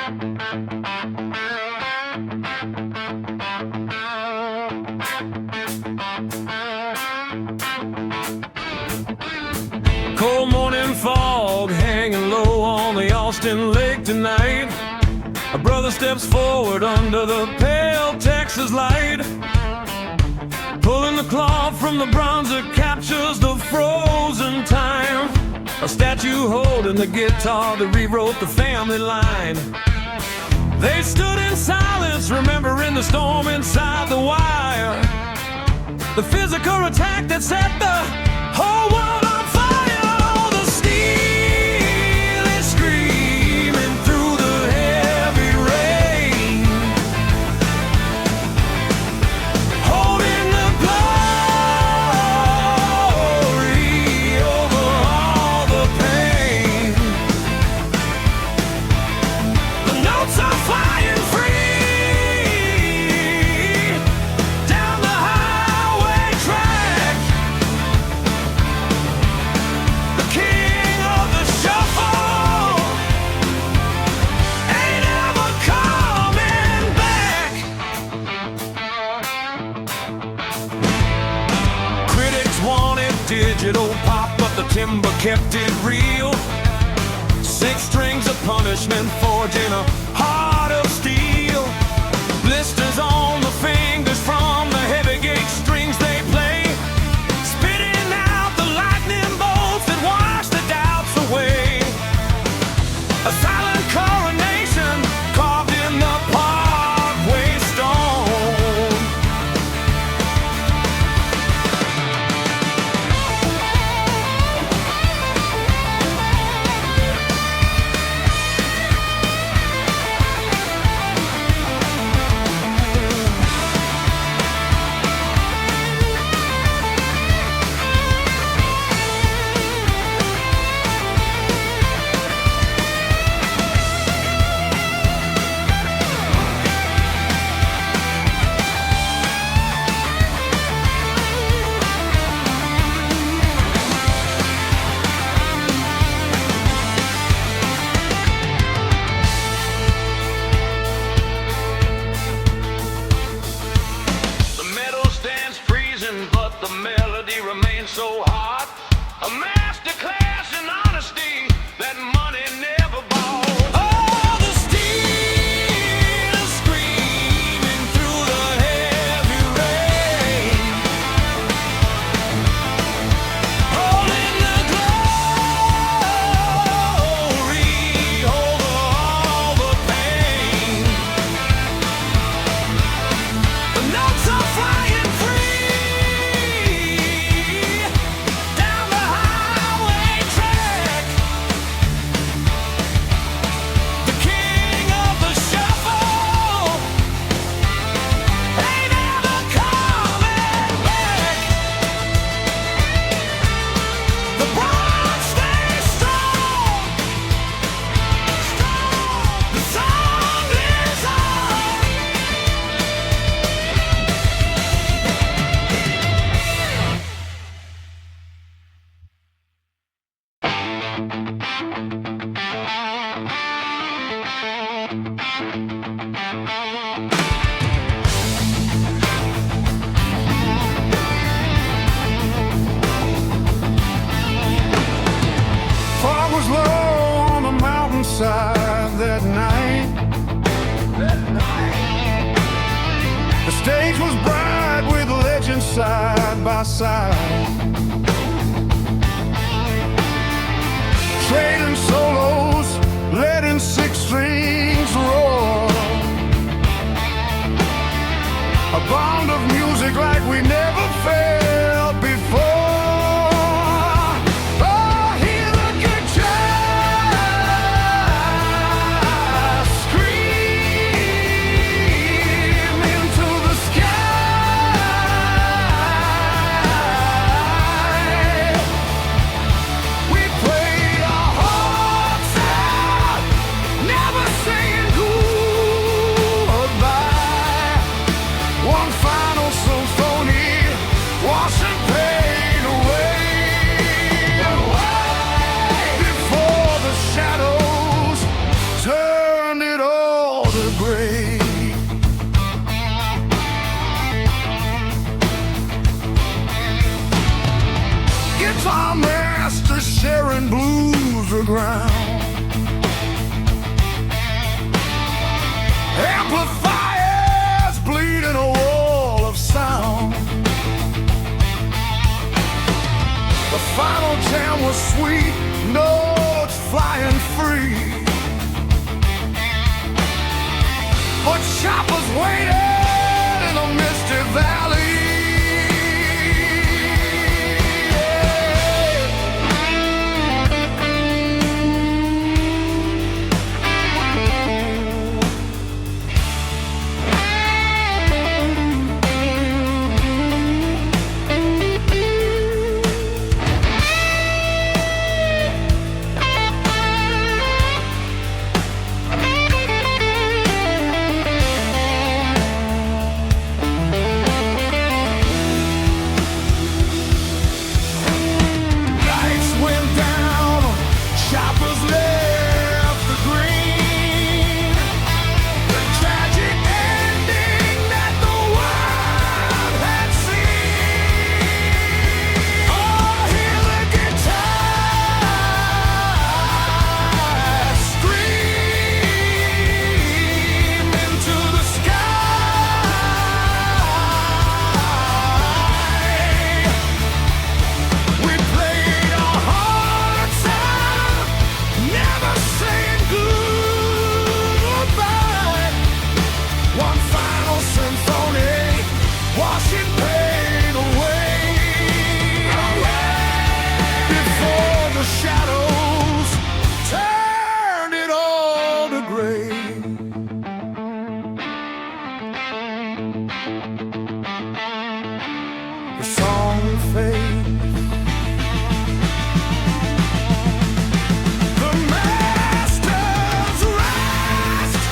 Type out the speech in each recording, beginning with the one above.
Cold morning fog hanging low on the Austin Lake tonight. A brother steps forward under the pale Texas light, pulling the cloth from the bronze that captures the frozen time. A statue holding the guitar that rewrote the family line. They stood in silence, remembering the storm inside the wire, the physical attack that set the whole world on fire. Oh, the steel is screaming through the heavy rain, holding the glory over all the pain. The notes are flying free down the highway track. The king of the shuffle ain't ever coming back. Critics wanted digital pop, but the timber kept it real. 6 strings of punishment forged in a heart of steel. Blisters on the fingers from the heavy gauge strings they play, spitting out the lightning bolts that wash the doubts away. A silent coronation carved in the parkway stone. The metal stands freezing, but the melody remains so hot. A master class in honesty that money never bought. Oh, the steel is screaming through the heavy rain, holding the glory over all the pain. The notes are flying free down the highway track. The king of the shuffle ain't ever coming back. The bronze stays strong. The song lives on. Fog was low on the mountainside that night. The stage was bright with legends side by side, trading solos, letting 6 strings roar. A bond of music like we never felt before. Oh, hear the guitar scream into the sky. We played our hearts out. ground. Amplifiers bleeding a wall of sound. The final jam was sweet, notes flying free. But choppers waited in a misty valley. The song fades. The masters rest.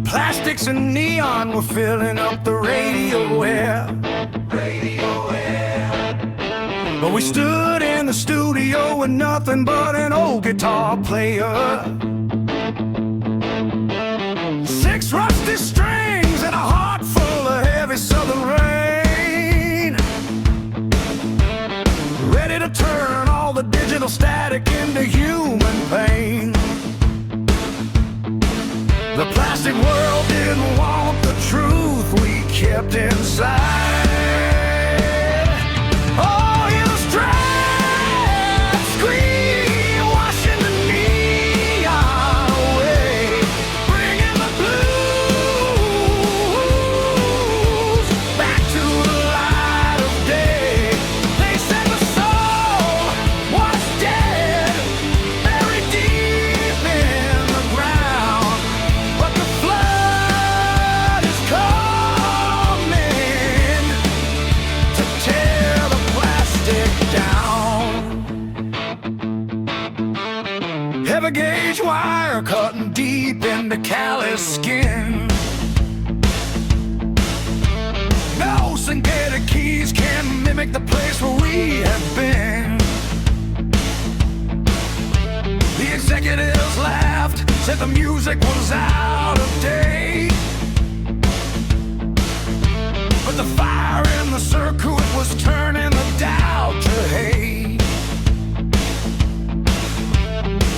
Plastics and neon were filling up the radio air. But we stood in the studio with nothing but an old guitar player. 6 rusty strings and a heart full of heavy southern rain, ready to turn all the digital static into human pain. The plastic world didn't want the truth we kept inside. Oh, illustrate, scream, washing the neon away, bringing the blues back to the light of day. They said the soul was dead, buried deep in the ground. But the flood is coming to tear the plastic down. Heavy gauge wire cutting deep into callous skin. No synthetic keys can mimic the place where we have been. The executives laughed, said the music was out of date. But the fire in the circuit was turning the doubt to hate.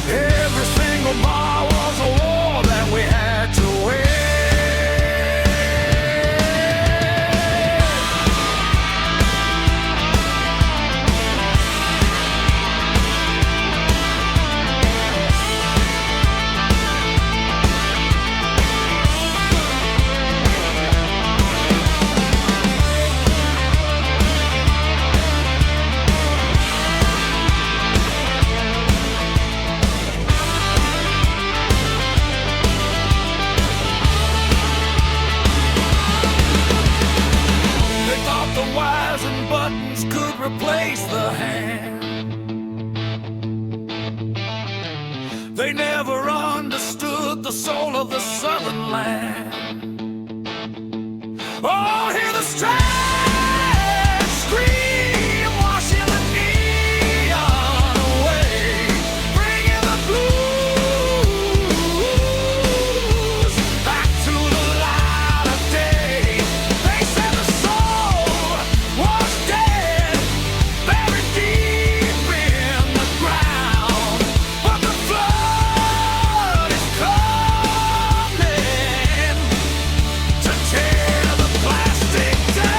Every single bar was a war that we had to wage. Buttons could replace the hand. They never understood the soul of the southern land. Oh, hear the strands scream, washing the neon away, bringing the blues back to the light of day. They said the soul was dead, buried deep in the ground, but the flood is coming to tear the plastic down.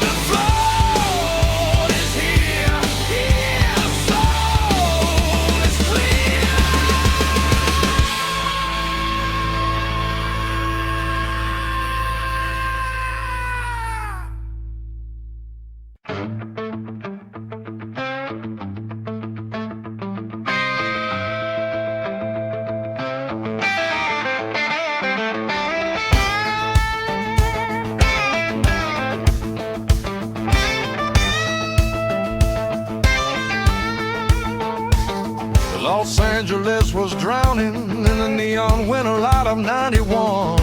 The flood is here, here, the soul is clear. Los Angeles was drowning in the neon winter light of '91.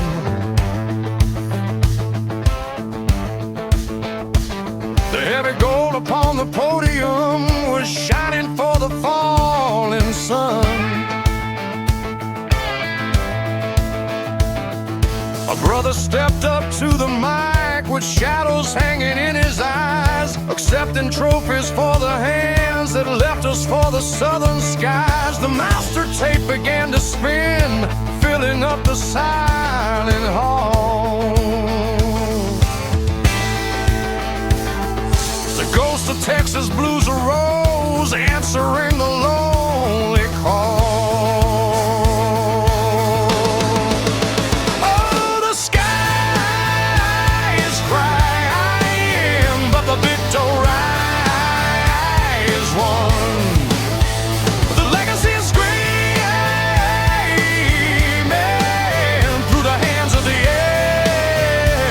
The heavy gold upon the podium was shining for the falling sun. A brother stepped up to the mic with shadows hanging in his eyes, accepting trophies for the hands that left us for the southern skies. The master tape began to spin, filling up the silent hall. The ghost of Texas blues arose, answering the lonely call. Oh, the sky is crying, but the victory is won. The legacy is screaming through the hands of the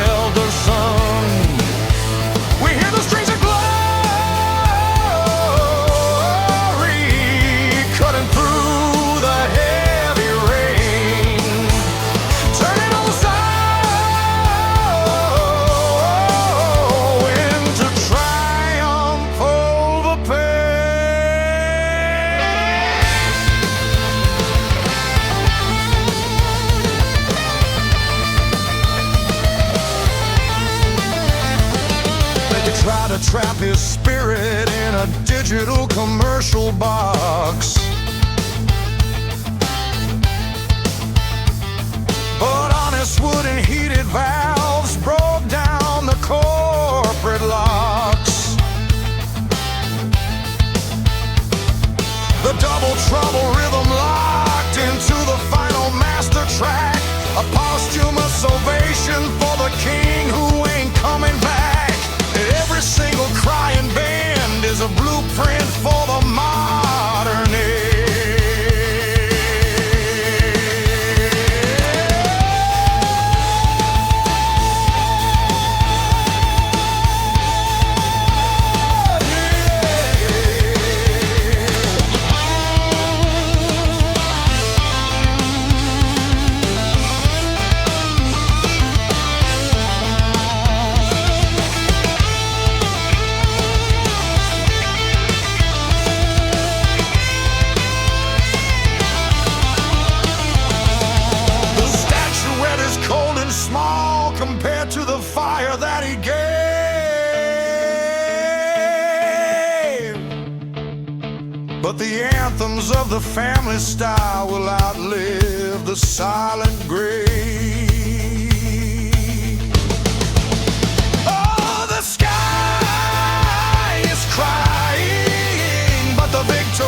elder son. We hear the strings of glory cutting through the heavy rain, turning all the sorrow into triumph over pain. They try to trap his spirit in a digital commercial box, but honest wood and heated valves broke down the corporate locks. The double trouble rhythm locked into the final master track, a posthumous ovation for the king who ain't coming back. Every single crying band is a blueprint for the modern age. of the family style will outlive the silent grave. Oh, the sky is crying, but the victory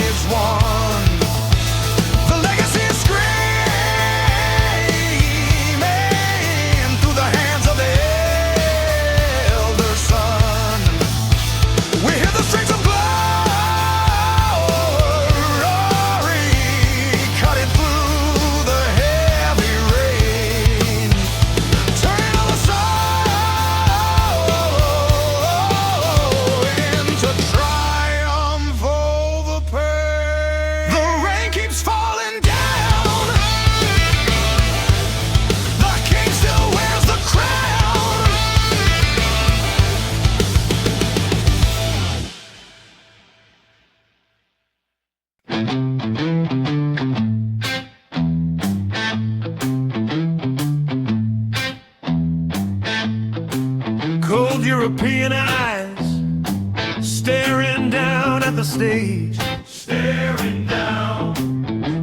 is won. The legacy is screaming through the hands of the elder son. We hear the strings of glory cutting through the heavy rain, turning all the sorrow into triumph over pain. The rain keeps falling down, the king still wears the crown. Cold European eyes staring down at the stage, staring down.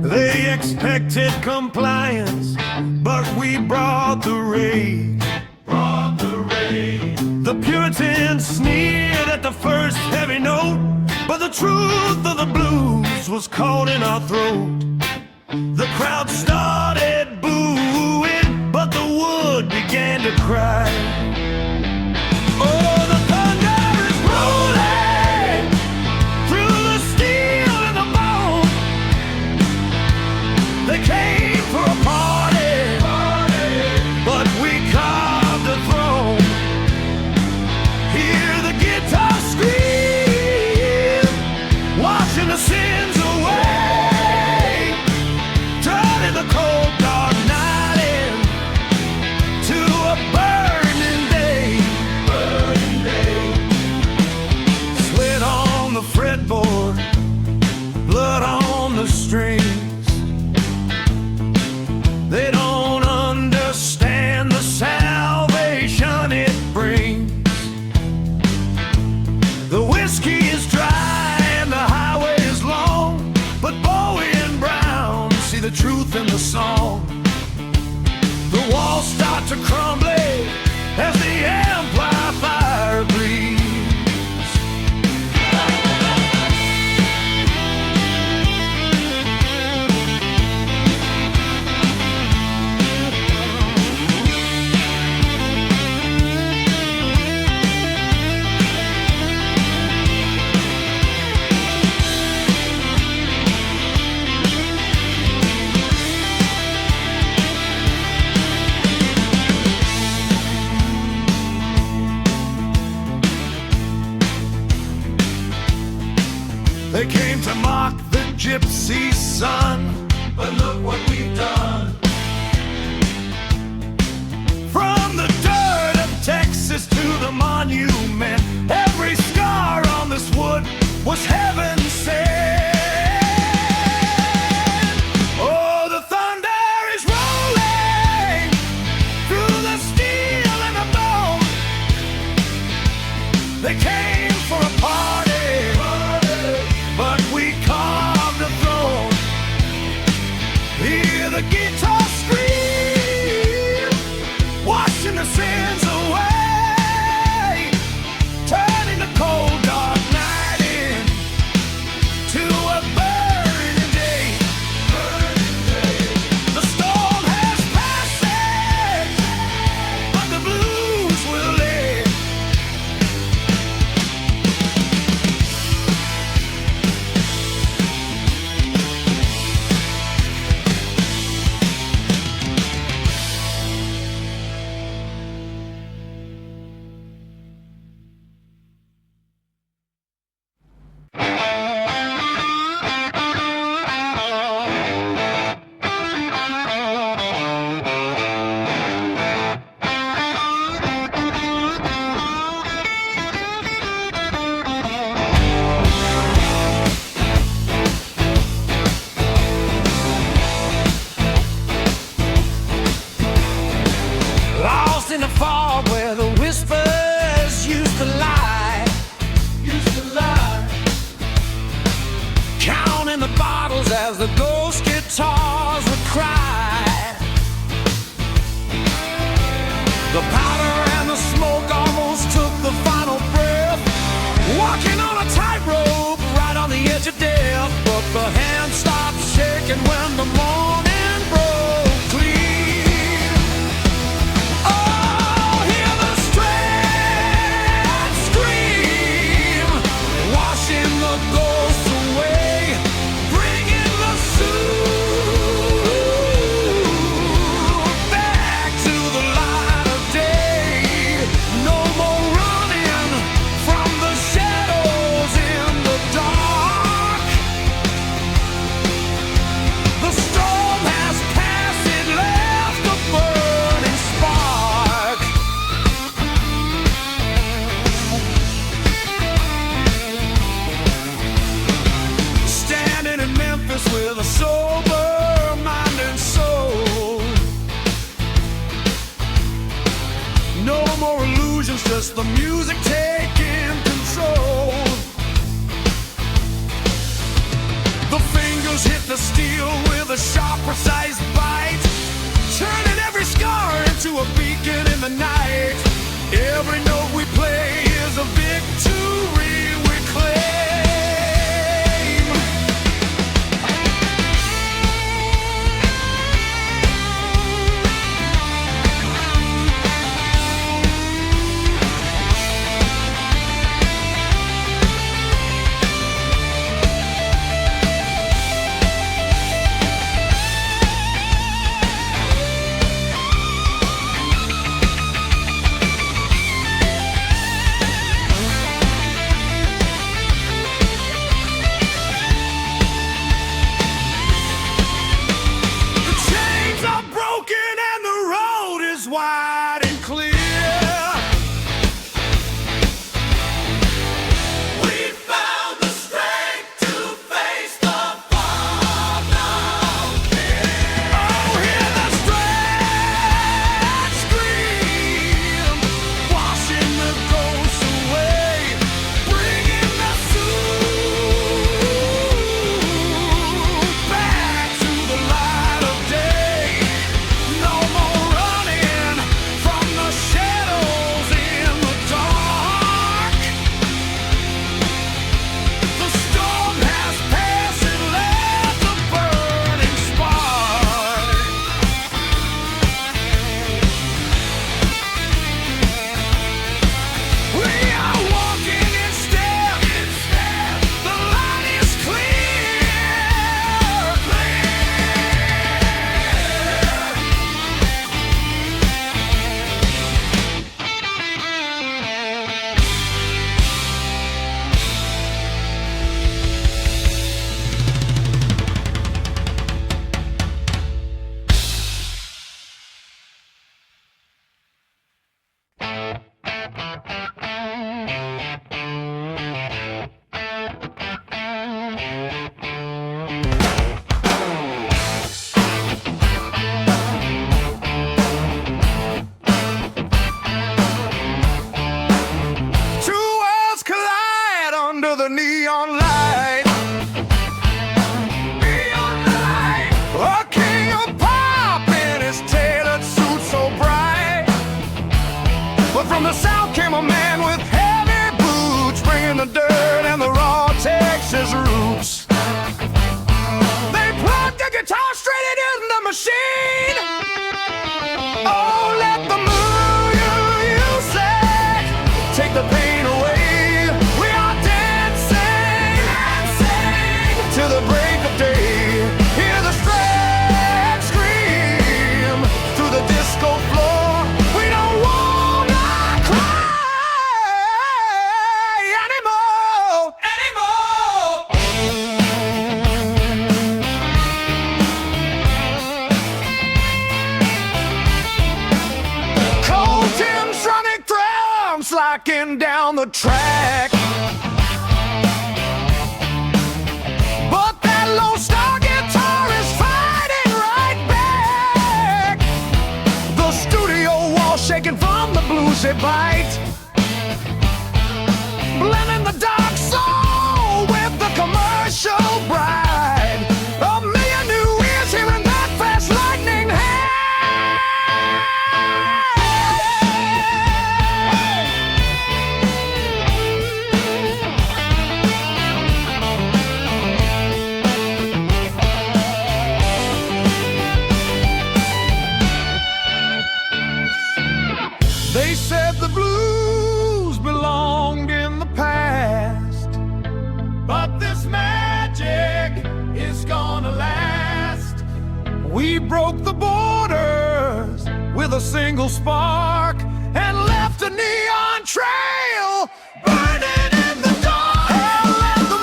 They expected compliance, but we brought the rage, brought the rage. The Puritans sneered at the first heavy note, but the truth of the blues was caught in our throat. The crowd started booing, but the wood began to cry. Oh, the thunder is rolling through the steel and the bone. They came for a party, but we carved a throne. Hear the guitar scream, washing the sins away, turning the cold dark night into a burning day. Sweat on the fretboard, blood on the strings. They don't understand the salvation it brings. The whiskey is dry and the highway is long, but Bowie and Brown see the truth in the song. The walls start to crumble as the amplifier bleeds. They came to mock the gypsy sun, but look what we've done. From the dirt of Texas to the monument, every scar on this wood was heaven sent. Oh, the thunder is rolling through the steel and the bone. They came for a party, but we carved a throne. guitars would cry. The powder and the smoke almost took the final breath, walking on a tightrope right on the edge of death. But the hand stopped shaking when the morning broke clean. Oh, hear the strands scream, washing the ghosts away, bringing the soul back to the light of day. No more running from the shadows in the dark. The storm has passed, it left a burning spark. Standing in Memphis with a sober mind and soul. No more illusions, just the music taking control. The fingers hit the steel with a sharp, precise bite, turning every scar into a beacon in the night. Every note we play is a victory we claim. The chains are broken and the road is wide and clear. We found the strength to face the fog now. Oh, hear the strands scream, washing the ghosts away, bringing the soul back to the light of day. No more running from the shadows in the dark. The storm has passed and left a burning spark. We are walking in step. The light is clear, two worlds collide under the neon light. A king of pop in his tailored suit so bright. But from the south came a man with heavy boots, bringing the dirt and the raw Texas roots. They plugged the guitar straight in the machine. Oh, let the moon you say take the pain away. We are dancing till the break of day. Hear the strands scream through the disco floor. We don't wanna cry anymore. Cold Timsonic drums locking down the track. But that low star guitar is fighting right back. The studio wall shaking from the bluesy bite, blending the dark soul with the commercial bride. A million new ears We broke the borders with a single spark and left a neon trail burning in the dark. And let the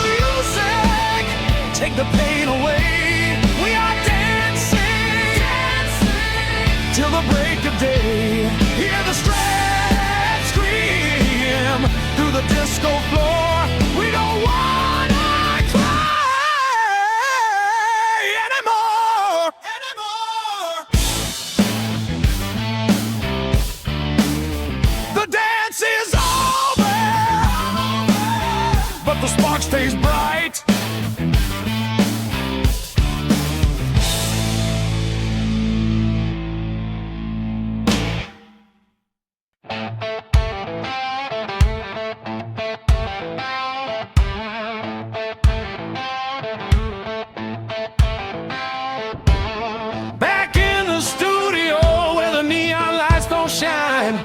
music take the pain away. We are dancing, till the break of day. Hear the strength scream through the disco floor. We don't wanna cry anymore. The dance is over, but the spark stays bright. Back in the studio where the neon lights don't shine,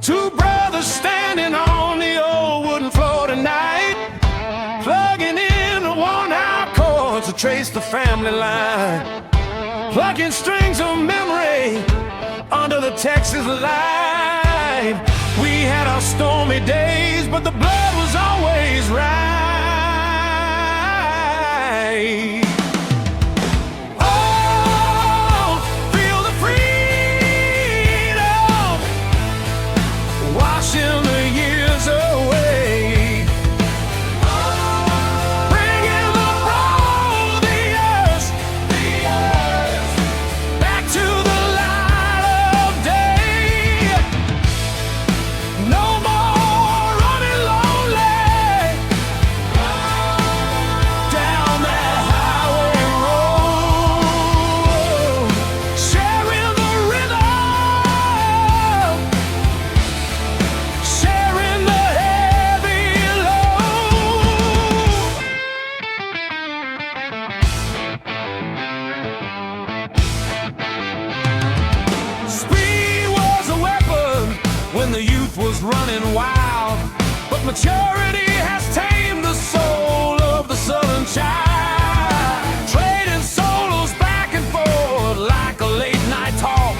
two brothers standing on the old wooden floor tonight, plugging in the worn-out chords to trace the family line, plucking strings of memory under the Texas light. We had our stormy days, but the blood was always right. Oh, feel the freedom washing the years away, bringing the brothers back to the light of day. No more running lonely down that highway road, sharing the rhythm, sharing the heavy load. Speed was a weapon when the youth was running wild, but maturity has tamed the soul of the southern child, trading solos back and forth like a late night talk,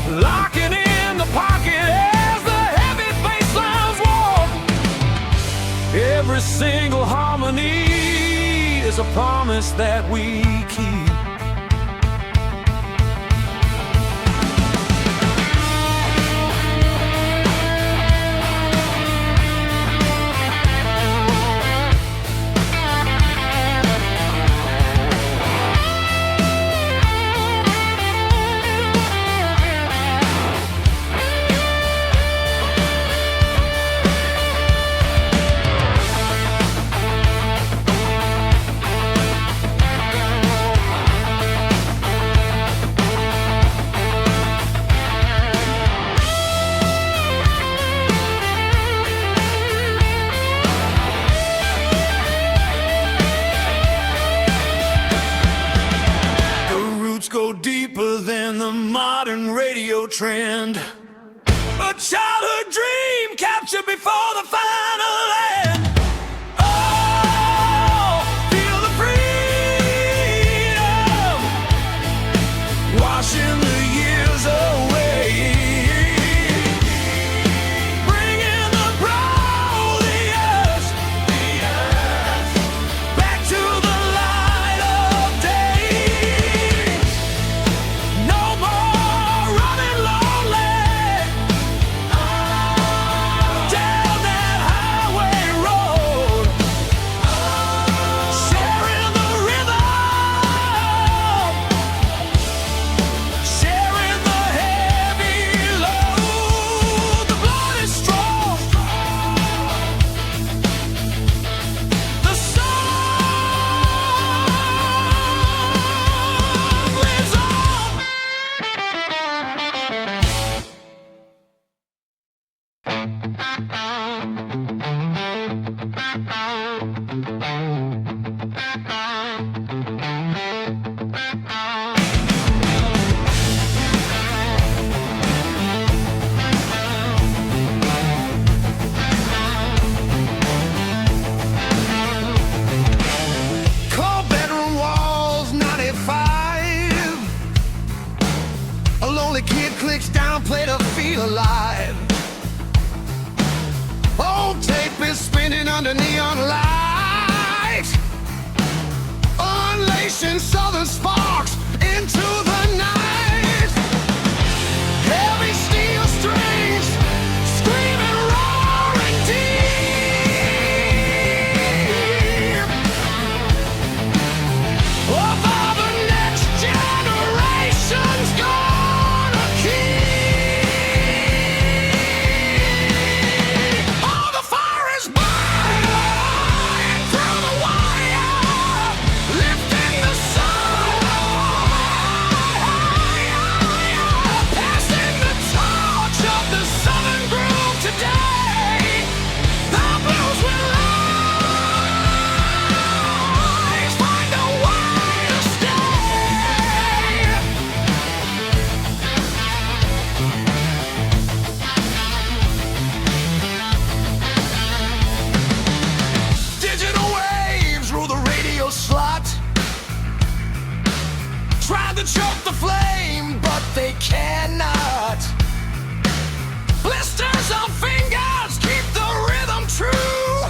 locking in the pocket as the heavy bass lines walk. Every single harmony is a promise that we keep. The roots go deeper than the modern radio trend. A childhood dream captured before the final end. Oh, feel the freedom washing the years away, bringing the brothers back to the light of day. No more running lonely down that highway road. the light. Old tape is spinning under neon light, unleashing southern sparks into the night. Heavy steel strings screaming, roaring deep. Of all the next generation's gonna keep. Oh, the fire is burning through the wire, lifting the sun, passing the torch of the southern groove today. The blues will rise, find a way to stay. Digital waves rule the radio slot. Tried to choke the flame, but they cannot. Blisters on fingers keep the rhythm true,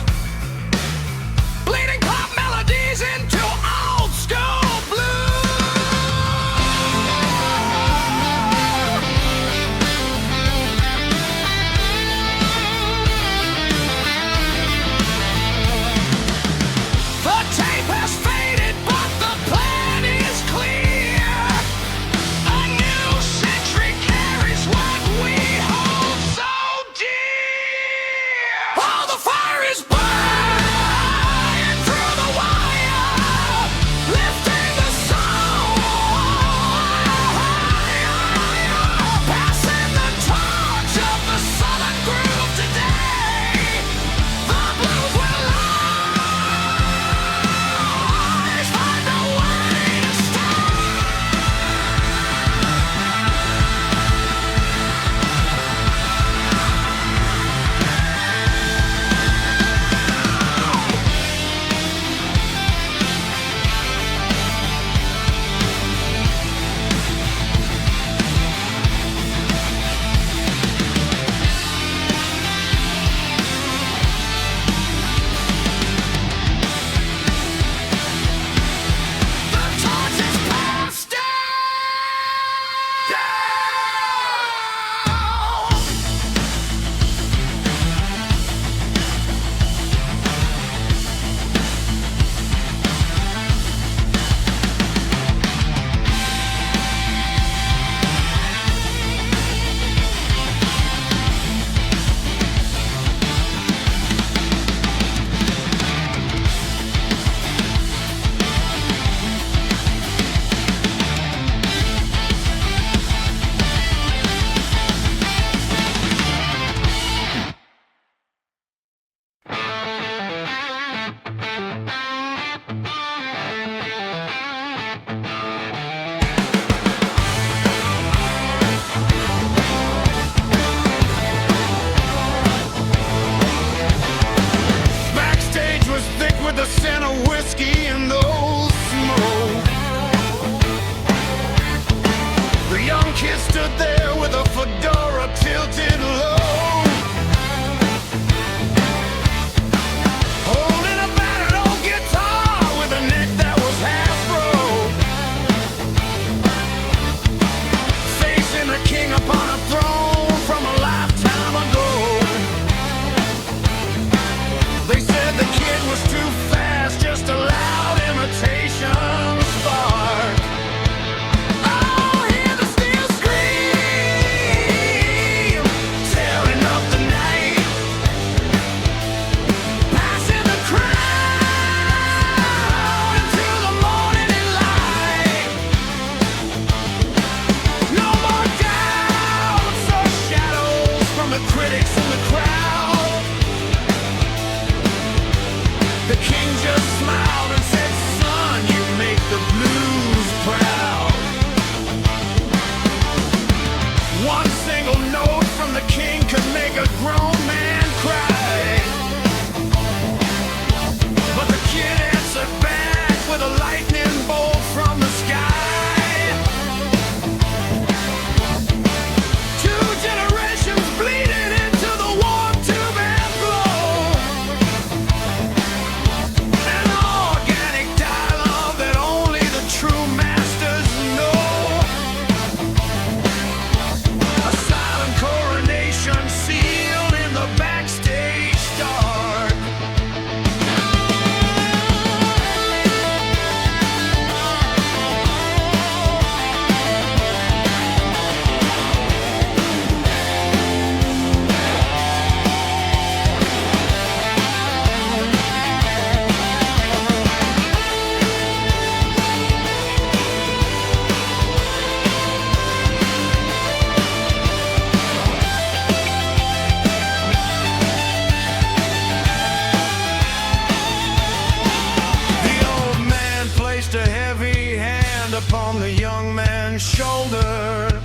bleeding pop melodies into old school blue. The tape has faded, but the plan is clear. A new century carries upon the young man's shoulder.